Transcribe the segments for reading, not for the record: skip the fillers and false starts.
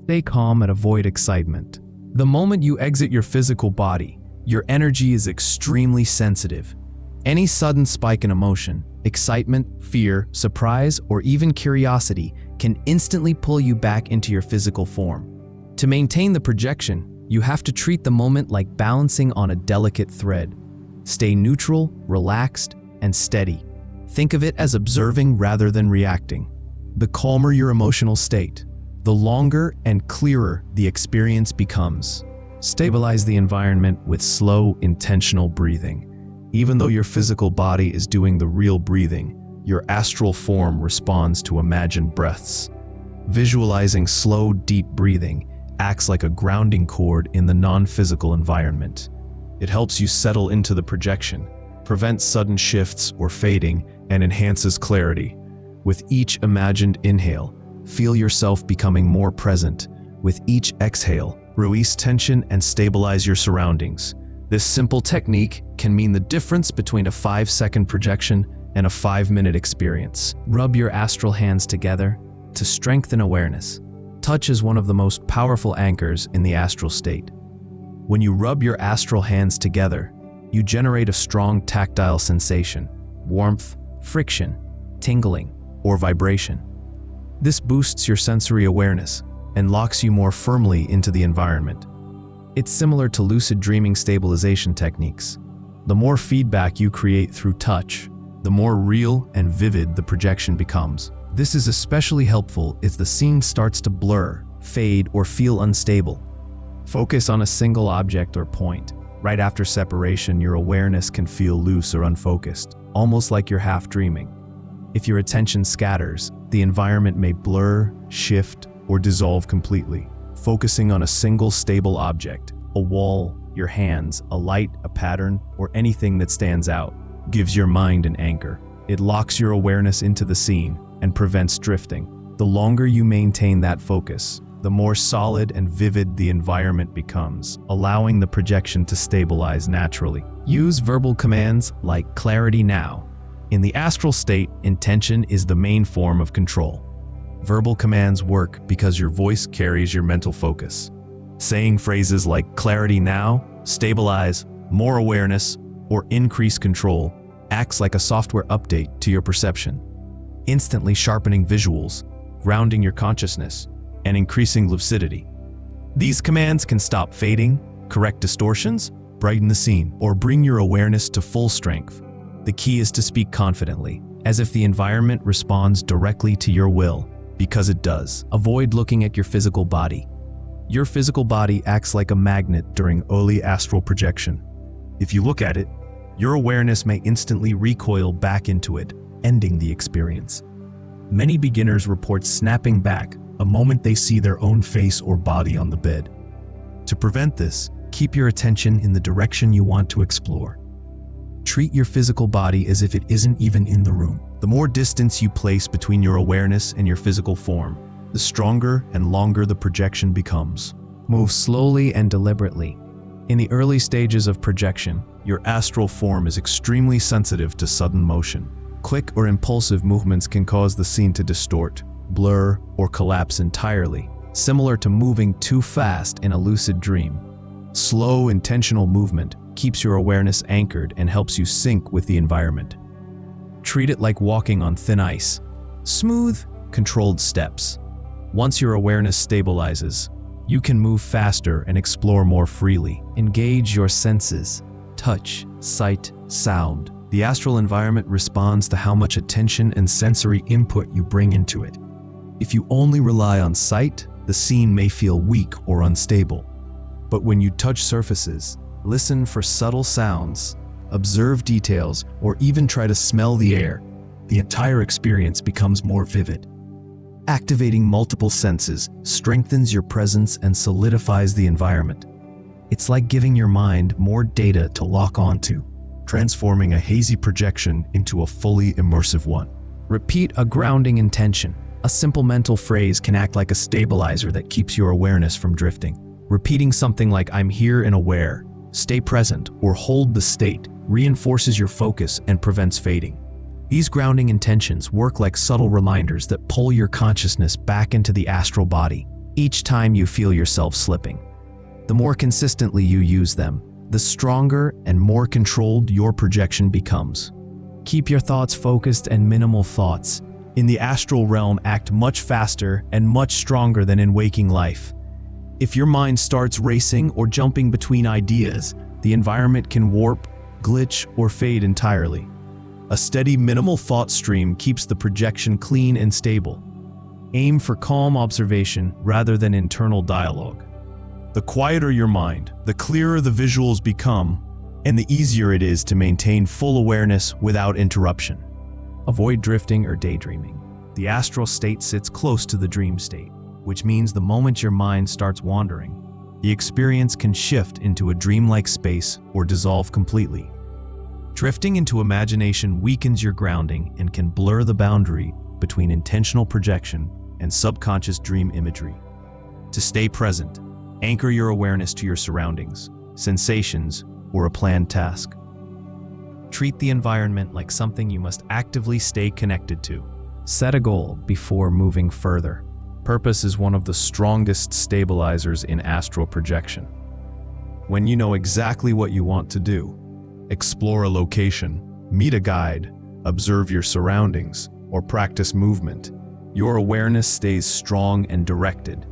Stay calm and avoid excitement. The moment you exit your physical body, your energy is extremely sensitive. Any sudden spike in emotion, excitement, fear, surprise, or even curiosity can instantly pull you back into your physical form. To maintain the projection, you have to treat the moment like balancing on a delicate thread. Stay neutral, relaxed, and steady. Think of it as observing rather than reacting. The calmer your emotional state, the longer and clearer the experience becomes. Stabilize the environment with slow, intentional breathing. Even though your physical body is doing the real breathing, your astral form responds to imagined breaths. Visualizing slow, deep breathing acts like a grounding cord in the non-physical environment. It helps you settle into the projection, prevents sudden shifts or fading, and enhances clarity. With each imagined inhale, feel yourself becoming more present. With each exhale, release tension and stabilize your surroundings. This simple technique can mean the difference between a 5-second projection and a 5-minute experience. Rub your astral hands together to strengthen awareness. Touch is one of the most powerful anchors in the astral state. When you rub your astral hands together, you generate a strong tactile sensation, warmth, friction, tingling, or vibration. This boosts your sensory awareness and locks you more firmly into the environment. It's similar to lucid dreaming stabilization techniques. The more feedback you create through touch, the more real and vivid the projection becomes. This is especially helpful if the scene starts to blur, fade, or feel unstable. Focus on a single object or point. Right after separation, your awareness can feel loose or unfocused, almost like you're half dreaming. If your attention scatters, the environment may blur, shift, or dissolve completely. Focusing on a single stable object, a wall, your hands, a light, a pattern, or anything that stands out, gives your mind an anchor. It locks your awareness into the scene and prevents drifting. The longer you maintain that focus, the more solid and vivid the environment becomes, allowing the projection to stabilize naturally. Use verbal commands like clarity now. In the astral state, intention is the main form of control. Verbal commands work because your voice carries your mental focus. Saying phrases like clarity now, stabilize, more awareness, or increase control acts like a software update to your perception, instantly sharpening visuals, grounding your consciousness, and increasing lucidity. These commands can stop fading, correct distortions, brighten the scene, or bring your awareness to full strength. The key is to speak confidently, as if the environment responds directly to your will, because it does. Avoid looking at your physical body. Your physical body acts like a magnet during early astral projection. If you look at it, your awareness may instantly recoil back into it, ending the experience. Many beginners report snapping back the moment they see their own face or body on the bed. To prevent this, keep your attention in the direction you want to explore. Treat your physical body as if it isn't even in the room. The more distance you place between your awareness and your physical form, the stronger and longer the projection becomes. Move slowly and deliberately. In the early stages of projection, your astral form is extremely sensitive to sudden motion. Quick or impulsive movements can cause the scene to distort, blur, or collapse entirely, similar to moving too fast in a lucid dream. Slow, intentional movement keeps your awareness anchored and helps you sync with the environment. Treat it like walking on thin ice. Smooth, controlled steps. Once your awareness stabilizes, you can move faster and explore more freely. Engage your senses: touch, sight, sound. The astral environment responds to how much attention and sensory input you bring into it. If you only rely on sight, the scene may feel weak or unstable. But when you touch surfaces, listen for subtle sounds, observe details, or even try to smell the air, the entire experience becomes more vivid. Activating multiple senses strengthens your presence and solidifies the environment. It's like giving your mind more data to lock onto, transforming a hazy projection into a fully immersive one. Repeat a grounding intention. A simple mental phrase can act like a stabilizer that keeps your awareness from drifting. Repeating something like "I'm here and aware," "stay present," or "hold the state" reinforces your focus and prevents fading. These grounding intentions work like subtle reminders that pull your consciousness back into the astral body. each time you feel yourself slipping. The more consistently you use them, the stronger and more controlled your projection becomes. Keep your thoughts focused and minimal thoughts in the astral realm act much faster and much stronger than in waking life. If your mind starts racing or jumping between ideas, the environment can warp, glitch, or fade entirely. A steady minimal thought stream keeps the projection clean and stable. Aim for calm observation rather than internal dialogue. The quieter your mind, the clearer the visuals become, and the easier it is to maintain full awareness without interruption. Avoid drifting or daydreaming. The astral state sits close to the dream state, which means the moment your mind starts wandering, the experience can shift into a dreamlike space or dissolve completely. Drifting into imagination weakens your grounding and can blur the boundary between intentional projection and subconscious dream imagery. To stay present, anchor your awareness to your surroundings, sensations, or a planned task. Treat the environment like something you must actively stay connected to. Set a goal before moving further. Purpose is one of the strongest stabilizers in astral projection. When you know exactly what you want to do, explore a location, meet a guide, observe your surroundings, or practice movement, your awareness stays strong and directed.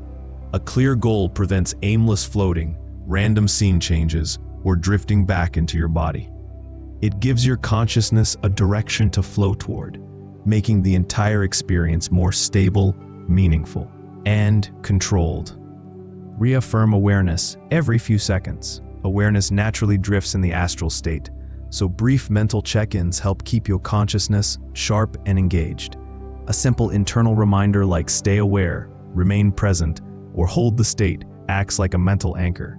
A clear goal prevents aimless floating, random scene changes, or drifting back into your body. It gives your consciousness a direction to flow toward, making the entire experience more stable, meaningful, and controlled. Reaffirm awareness every few seconds. Awareness naturally drifts in the astral state, so brief mental check-ins help keep your consciousness sharp and engaged. A simple internal reminder like stay aware, remain present, or hold the state acts like a mental anchor.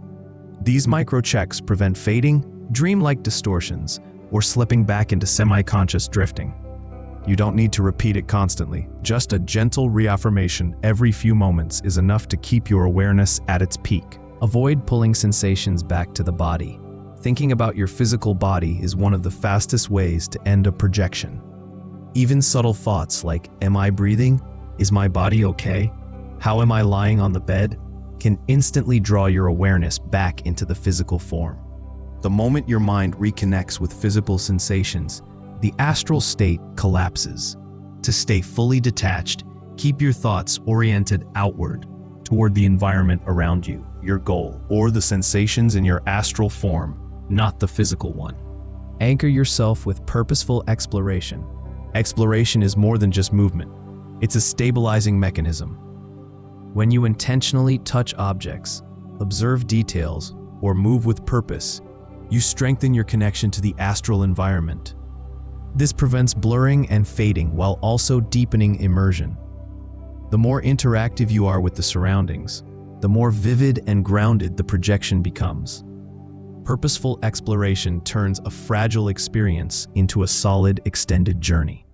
These micro-checks prevent fading, dreamlike distortions, or slipping back into semi-conscious drifting. You don't need to repeat it constantly. Just a gentle reaffirmation every few moments is enough to keep your awareness at its peak. Avoid pulling sensations back to the body. Thinking about your physical body is one of the fastest ways to end a projection. Even subtle thoughts like, am I breathing? Is my body okay? How am I lying on the bed? Can instantly draw your awareness back into the physical form. The moment your mind reconnects with physical sensations, the astral state collapses. To stay fully detached, keep your thoughts oriented outward toward the environment around you, your goal, or the sensations in your astral form, not the physical one. Anchor yourself with purposeful exploration. Exploration is more than just movement. It's a stabilizing mechanism. When you intentionally touch objects, observe details, or move with purpose, you strengthen your connection to the astral environment. This prevents blurring and fading while also deepening immersion. The more interactive you are with the surroundings, the more vivid and grounded the projection becomes. Purposeful exploration turns a fragile experience into a solid, extended journey.